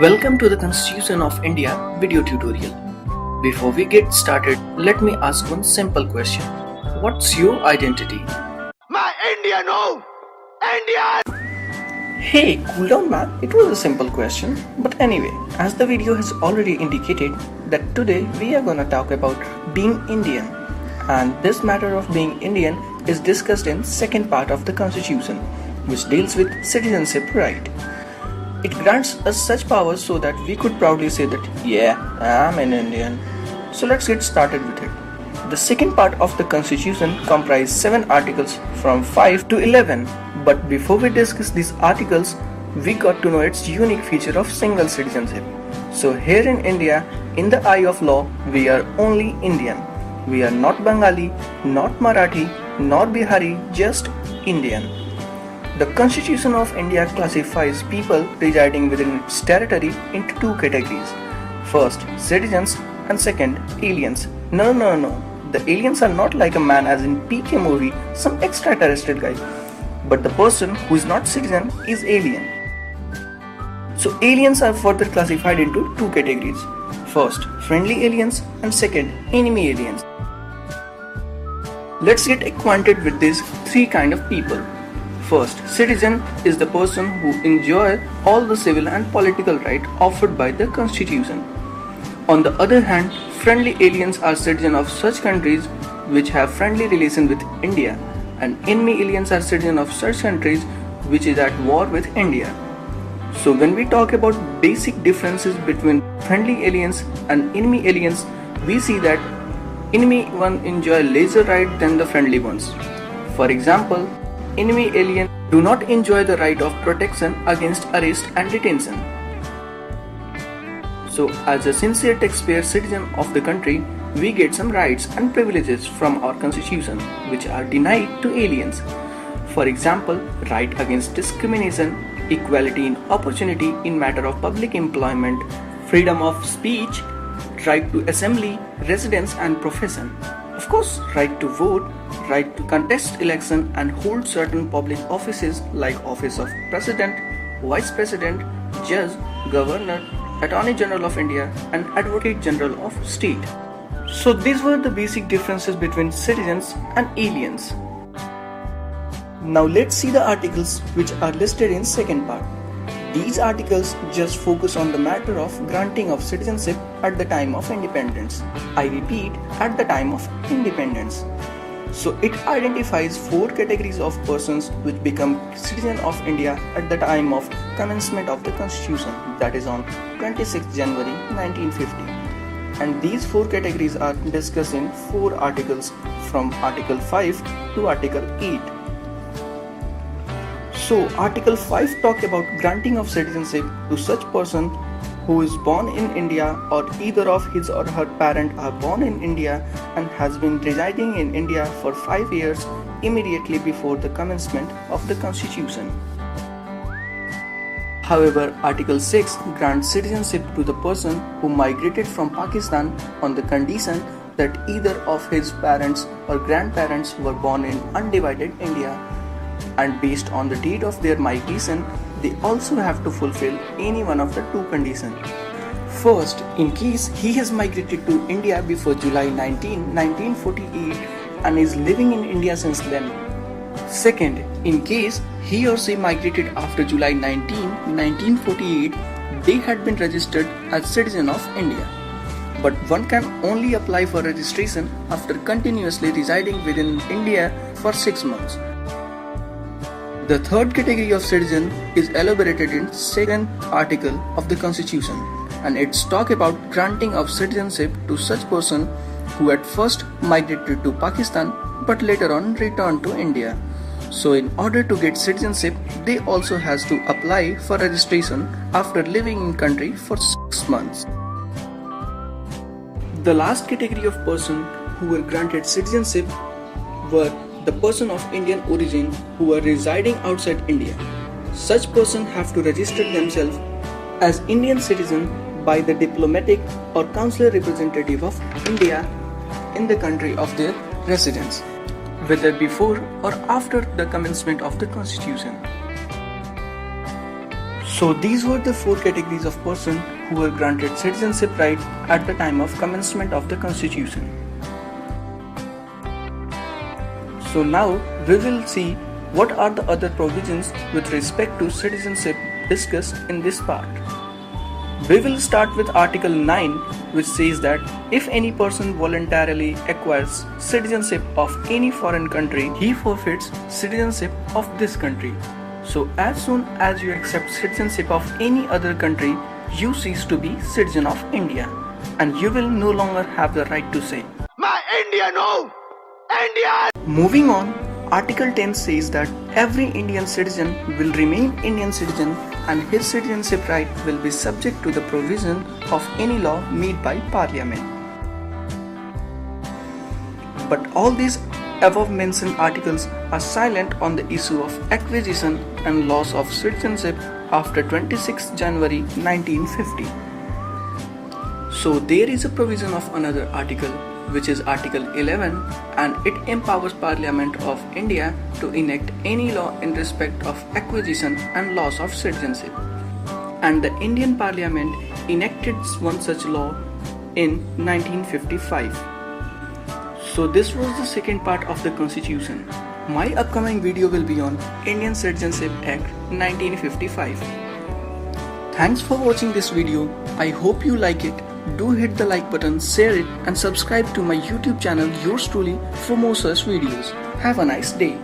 Welcome to the Constitution of India video tutorial. Before we get started, let me ask one simple question. What's your identity? My Indian home! Indian! Hey, cool down man, it was a simple question. But anyway, as the video has already indicated that today we are gonna talk about being Indian. And this matter of being Indian is discussed in second part of the Constitution, which deals with citizenship right. It grants us such powers so that we could proudly say that, yeah, I'm an Indian. So let's get started with it. The second part of the Constitution comprises 7 articles from 5 to 11. But before we discuss these articles, we got to know its unique feature of single citizenship. So here in India, in the eye of law, we are only Indian. We are not Bengali, not Marathi, not Bihari, just Indian. The Constitution of India classifies people residing within its territory into 2 categories. First, citizens, and second, aliens. No. The aliens are not like a man as in PK movie, some extraterrestrial guy. But the person who is not citizen is alien. So aliens are further classified into 2 categories. First, friendly aliens, and second, enemy aliens. Let's get acquainted with these 3 kind of people. First, citizen is the person who enjoy all the civil and political rights offered by the Constitution. On the other hand, friendly aliens are citizens of such countries which have friendly relation with India, and enemy aliens are citizens of such countries which is at war with India. So when we talk about basic differences between friendly aliens and enemy aliens, we see that enemy one enjoy lesser right than the friendly ones. For example, enemy aliens do not enjoy the right of protection against arrest and detention. So as a sincere taxpayer citizen of the country, we get some rights and privileges from our constitution which are denied to aliens. For example, right against discrimination, equality in opportunity in matter of public employment, freedom of speech, right to assembly, residence and profession. Of course, right to vote, right to contest election and hold certain public offices like office of President, Vice President, Judge, Governor, Attorney General of India and Advocate General of State. So these were the basic differences between citizens and aliens. Now let's see the articles which are listed in second part. These articles just focus on the matter of granting of citizenship at the time of independence. I repeat, at the time of independence. So it identifies 4 categories of persons which become citizen of India at the time of commencement of the Constitution, that is on 26 January 1950. And these 4 categories are discussed in 4 articles from Article 5 to Article 8. So Article 5 talk about granting of citizenship to such person who is born in India or either of his or her parent are born in India and has been residing in India for 5 years immediately before the commencement of the Constitution. However, Article 6 grants citizenship to the person who migrated from Pakistan on the condition that either of his parents or grandparents were born in undivided India, and based on the date of their migration, they also have to fulfill any one of the 2 conditions. First, in case he has migrated to India before July 19, 1948 and is living in India since then. Second, in case he or she migrated after July 19, 1948, they had been registered as citizen of India. But one can only apply for registration after continuously residing within India for 6 months. The third category of citizen is elaborated in second article of the Constitution, and it's talk about granting of citizenship to such person who at first migrated to Pakistan but later on returned to India. So in order to get citizenship, they also has to apply for registration after living in country for 6 months. The last category of person who were granted citizenship were the person of Indian origin who were residing outside India. Such persons have to register themselves as Indian citizen by the diplomatic or consular representative of India in the country of their residence, whether before or after the commencement of the Constitution. So So these were the 4 categories of person who were granted citizenship right at the time of commencement of the constitution. So now we will see what are the other provisions with respect to citizenship discussed in this part. We will start with Article 9, which says that if any person voluntarily acquires citizenship of any foreign country, he forfeits citizenship of this country. So as soon as you accept citizenship of any other country, you cease to be citizen of India, and you will no longer have the right to say, My India, no! India! Moving on, Article 10 says that every Indian citizen will remain Indian citizen and his citizenship right will be subject to the provision of any law made by Parliament. But all these above mentioned articles are silent on the issue of acquisition and loss of citizenship after 26 January 1950. So there is a provision of another article, which is Article 11, and it empowers Parliament of India to enact any law in respect of acquisition and loss of citizenship. And the Indian Parliament enacted one such law in 1955. So this was the second part of the Constitution. My upcoming video will be on Indian Citizenship Act 1955. Thanks for watching this video. I hope you like it. Do hit the like button, share it and subscribe to my YouTube channel yours truly for more such videos. Have a nice day.